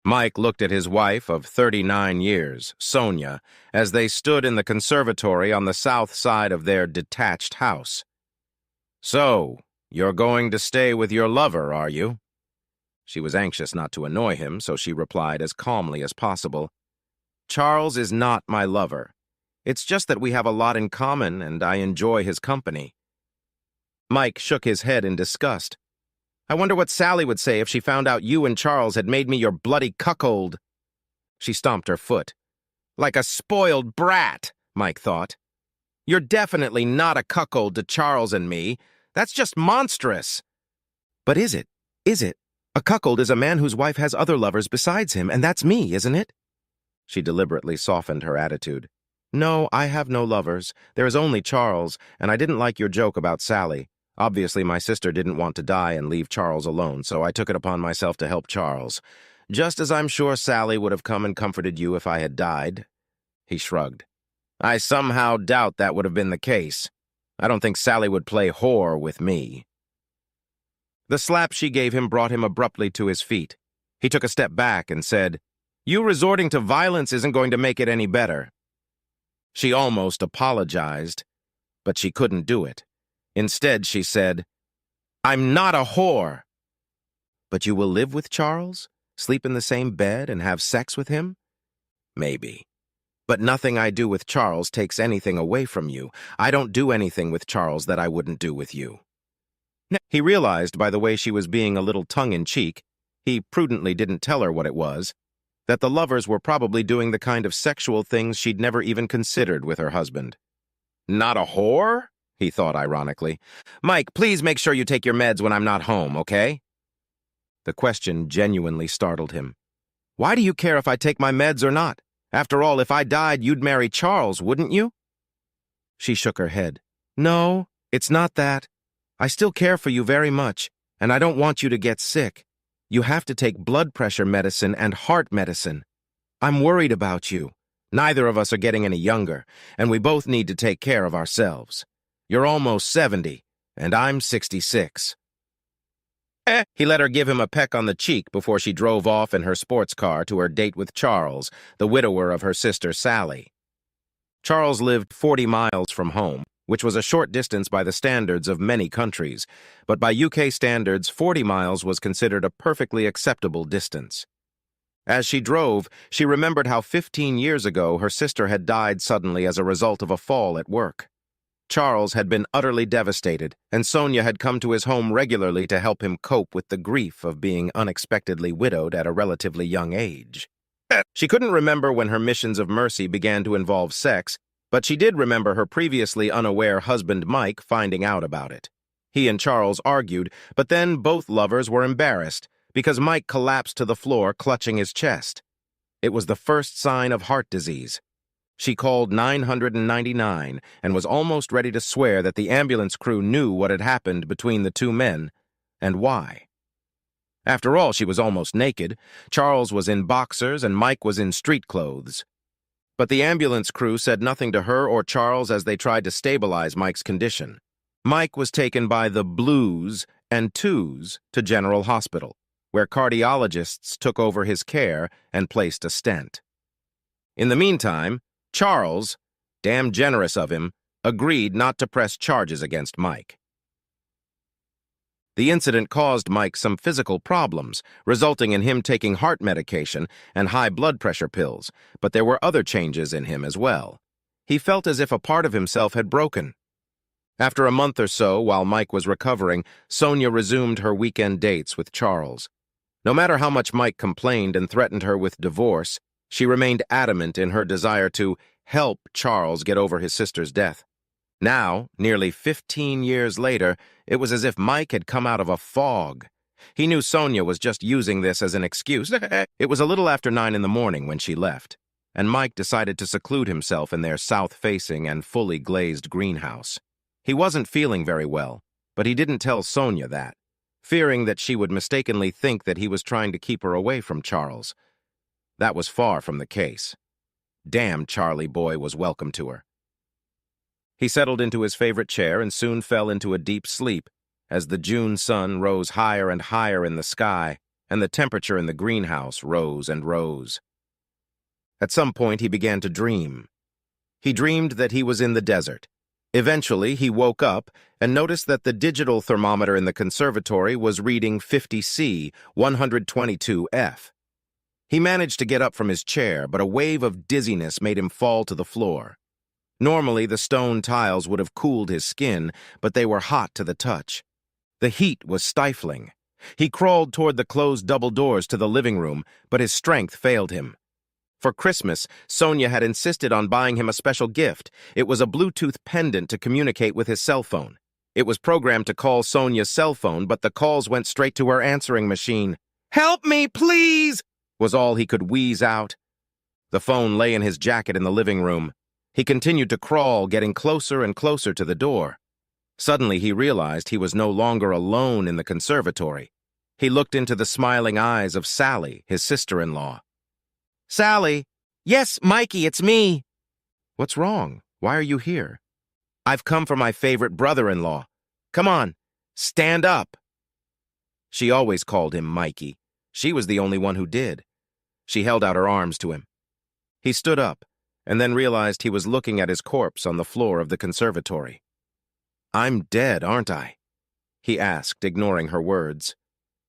Mike looked at his wife of 39 years, Sonia, as they stood in the conservatory on the south side of their detached house. "So, you're going to stay with your lover, are you?" She was anxious not to annoy him, so she replied as calmly as possible, "Charles is not my lover. It's just that we have a lot in common, and I enjoy his company." Mike shook his head in disgust. "I wonder what Sally would say if she found out you and Charles had made me your bloody cuckold." She stomped her foot. "Like a spoiled brat," Mike thought. "You're definitely not a cuckold to Charles and me. That's just monstrous." "But is it? Is it? A cuckold is a man whose wife has other lovers besides him, and that's me, isn't it?" She deliberately softened her attitude. "No, I have no lovers. There is only Charles, and I didn't like your joke about Sally. Obviously, my sister didn't want to die and leave Charles alone, so I took it upon myself to help Charles. Just as I'm sure Sally would have come and comforted you if I had died." He shrugged. "I somehow doubt that would have been the case. I don't think Sally would play whore with me." The slap she gave him brought him abruptly to his feet. He took a step back and said, "You resorting to violence isn't going to make it any better." She almost apologized, but she couldn't do it. Instead, she said, "I'm not a whore." "But you will live with Charles? Sleep in the same bed and have sex with him?" "Maybe. But nothing I do with Charles takes anything away from you. I don't do anything with Charles that I wouldn't do with you." He realized by the way she was being a little tongue-in-cheek, he prudently didn't tell her what it was, that the lovers were probably doing the kind of sexual things she'd never even considered with her husband. "Not a whore?" he thought ironically. "Mike, please make sure you take your meds when I'm not home, okay?" The question genuinely startled him. "Why do you care if I take my meds or not? After all, if I died, you'd marry Charles, wouldn't you?" She shook her head. "No, it's not that. I still care for you very much, and I don't want you to get sick. You have to take blood pressure medicine and heart medicine. I'm worried about you. Neither of us are getting any younger, and we both need to take care of ourselves. You're almost 70, and I'm 66. He let her give him a peck on the cheek before she drove off in her sports car to her date with Charles, the widower of her sister Sally. Charles lived 40 miles from home, which was a short distance by the standards of many countries, but by UK standards, 40 miles was considered a perfectly acceptable distance. As she drove, she remembered how 15 years ago her sister had died suddenly as a result of a fall at work. Charles had been utterly devastated, and Sonia had come to his home regularly to help him cope with the grief of being unexpectedly widowed at a relatively young age. She couldn't remember when her missions of mercy began to involve sex, but she did remember her previously unaware husband Mike finding out about it. He and Charles argued, but then both lovers were embarrassed because Mike collapsed to the floor clutching his chest. It was the first sign of heart disease. She called 999 and was almost ready to swear that the ambulance crew knew what had happened between the two men and why. After all, she was almost naked. Charles was in boxers and Mike was in street clothes. But the ambulance crew said nothing to her or Charles as they tried to stabilize Mike's condition. Mike was taken by the Blues and Twos to General Hospital, where cardiologists took over his care and placed a stent. In the meantime, Charles, damn generous of him, agreed not to press charges against Mike. The incident caused Mike some physical problems, resulting in him taking heart medication and high blood pressure pills, but there were other changes in him as well. He felt as if a part of himself had broken. After a month or so, while Mike was recovering, Sonia resumed her weekend dates with Charles. No matter how much Mike complained and threatened her with divorce, she remained adamant in her desire to help Charles get over his sister's death. Now, nearly 15 years later, it was as if Mike had come out of a fog. He knew Sonia was just using this as an excuse. It was a little after 9 in the morning when she left, and Mike decided to seclude himself in their south-facing and fully glazed greenhouse. He wasn't feeling very well, but he didn't tell Sonia that, fearing that she would mistakenly think that he was trying to keep her away from Charles. That was far from the case. Damn Charlie boy was welcome to her. He settled into his favorite chair and soon fell into a deep sleep as the June sun rose higher and higher in the sky and the temperature in the greenhouse rose and rose. At some point, he began to dream. He dreamed that he was in the desert. Eventually, he woke up and noticed that the digital thermometer in the conservatory was reading 50°C, 122°F. He managed to get up from his chair, but a wave of dizziness made him fall to the floor. Normally, the stone tiles would have cooled his skin, but they were hot to the touch. The heat was stifling. He crawled toward the closed double doors to the living room, but his strength failed him. For Christmas, Sonia had insisted on buying him a special gift. It was a Bluetooth pendant to communicate with his cell phone. It was programmed to call Sonia's cell phone, but the calls went straight to her answering machine. "Help me, please!" was all he could wheeze out. The phone lay in his jacket in the living room. He continued to crawl, getting closer and closer to the door. Suddenly, he realized he was no longer alone in the conservatory. He looked into the smiling eyes of Sally, his sister-in-law. "Sally." "Yes, Mikey, it's me." "What's wrong? Why are you here?" "I've come for my favorite brother-in-law. Come on, stand up." She always called him Mikey. She was the only one who did. She held out her arms to him. He stood up, and then realized he was looking at his corpse on the floor of the conservatory. "I'm dead, aren't I?" he asked, ignoring her words.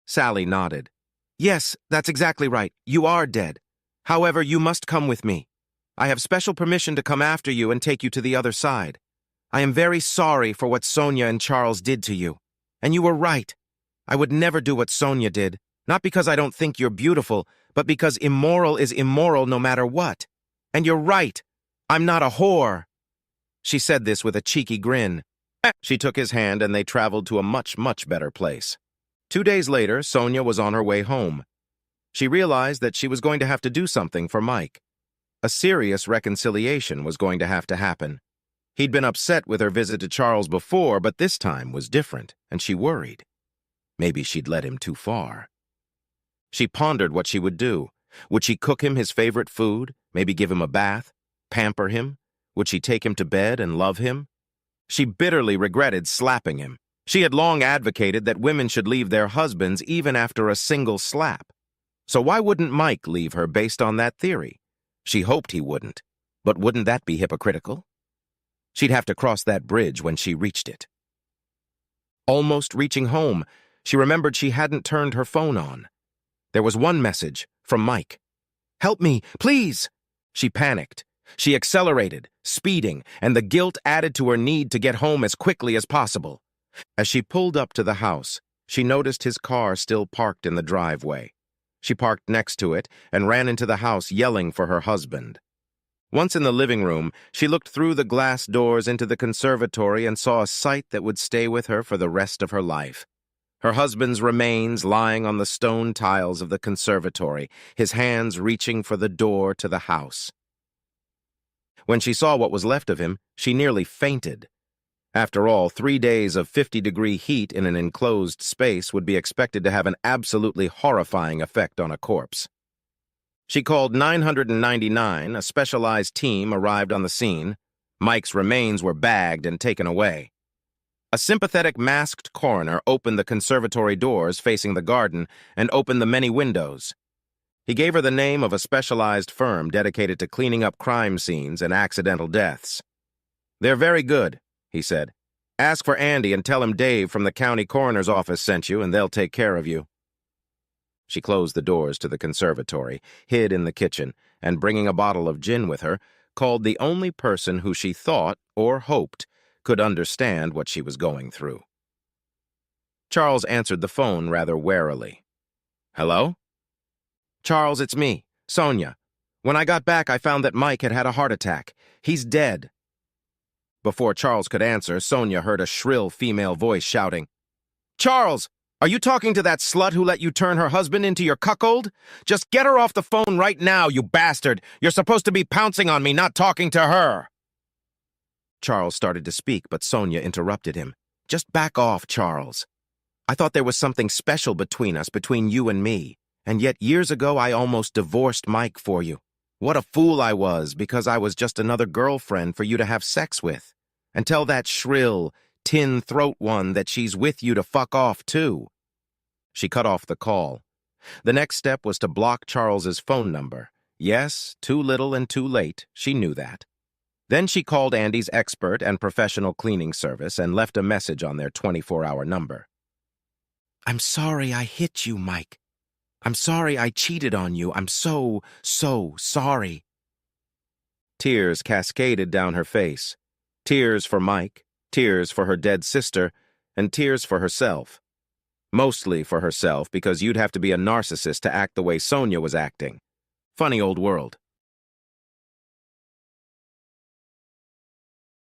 Sally nodded. "Yes, that's exactly right. You are dead. However, you must come with me. I have special permission to come after you and take you to the other side. I am very sorry for what Sonia and Charles did to you. And you were right. I would never do what Sonia did, not because I don't think you're beautiful, but because immoral is immoral no matter what. And you're right. I'm not a whore." She said this with a cheeky grin. She took his hand and they traveled to a much, much better place. 2 days later, Sonia was on her way home. She realized that she was going to have to do something for Mike. A serious reconciliation was going to have to happen. He'd been upset with her visit to Charles before, but this time was different, and she worried. Maybe she'd led him too far. She pondered what she would do. Would she cook him his favorite food, maybe give him a bath, pamper him? Would she take him to bed and love him? She bitterly regretted slapping him. She had long advocated that women should leave their husbands even after a single slap. So why wouldn't Mike leave her based on that theory? She hoped he wouldn't, but wouldn't that be hypocritical? She'd have to cross that bridge when she reached it. Almost reaching home, she remembered she hadn't turned her phone on. There was one message from Mike. "Help me, please!" She panicked. She accelerated, speeding, and the guilt added to her need to get home as quickly as possible. As she pulled up to the house, she noticed his car still parked in the driveway. She parked next to it and ran into the house yelling for her husband. Once in the living room, she looked through the glass doors into the conservatory and saw a sight that would stay with her for the rest of her life. Her husband's remains lying on the stone tiles of the conservatory, his hands reaching for the door to the house. When she saw what was left of him, she nearly fainted. After all, 3 days of 50-degree heat in an enclosed space would be expected to have an absolutely horrifying effect on a corpse. She called 999. A specialized team arrived on the scene. Mike's remains were bagged and taken away. A sympathetic masked coroner opened the conservatory doors facing the garden and opened the many windows. He gave her the name of a specialized firm dedicated to cleaning up crime scenes and accidental deaths. "They're very good," he said. "Ask for Andy and tell him Dave from the county coroner's office sent you, and they'll take care of you." She closed the doors to the conservatory, hid in the kitchen, and bringing a bottle of gin with her, called the only person who she thought, or hoped, could understand what she was going through. Charles answered the phone rather warily. "Hello?" "Charles, it's me, Sonia. When I got back, I found that Mike had had a heart attack. He's dead." Before Charles could answer, Sonia heard a shrill female voice shouting, "Charles, are you talking to that slut who let you turn her husband into your cuckold? Just get her off the phone right now, you bastard! You're supposed to be pouncing on me, not talking to her!" Charles started to speak, but Sonia interrupted him. "Just back off, Charles. I thought there was something special between us, between you and me. And yet years ago I almost divorced Mike for you. What a fool I was, because I was just another girlfriend for you to have sex with. And tell that shrill, tin throat one that she's with you to fuck off too." She cut off the call. The next step was to block Charles's phone number. Yes, too little and too late, she knew that. Then she called Andy's expert and professional cleaning service and left a message on their 24-hour number. "I'm sorry I hit you, Mike. I'm sorry I cheated on you. I'm so sorry." Tears cascaded down her face. Tears for Mike, tears for her dead sister, and tears for herself. Mostly for herself, because you'd have to be a narcissist to act the way Sonia was acting. Funny old world.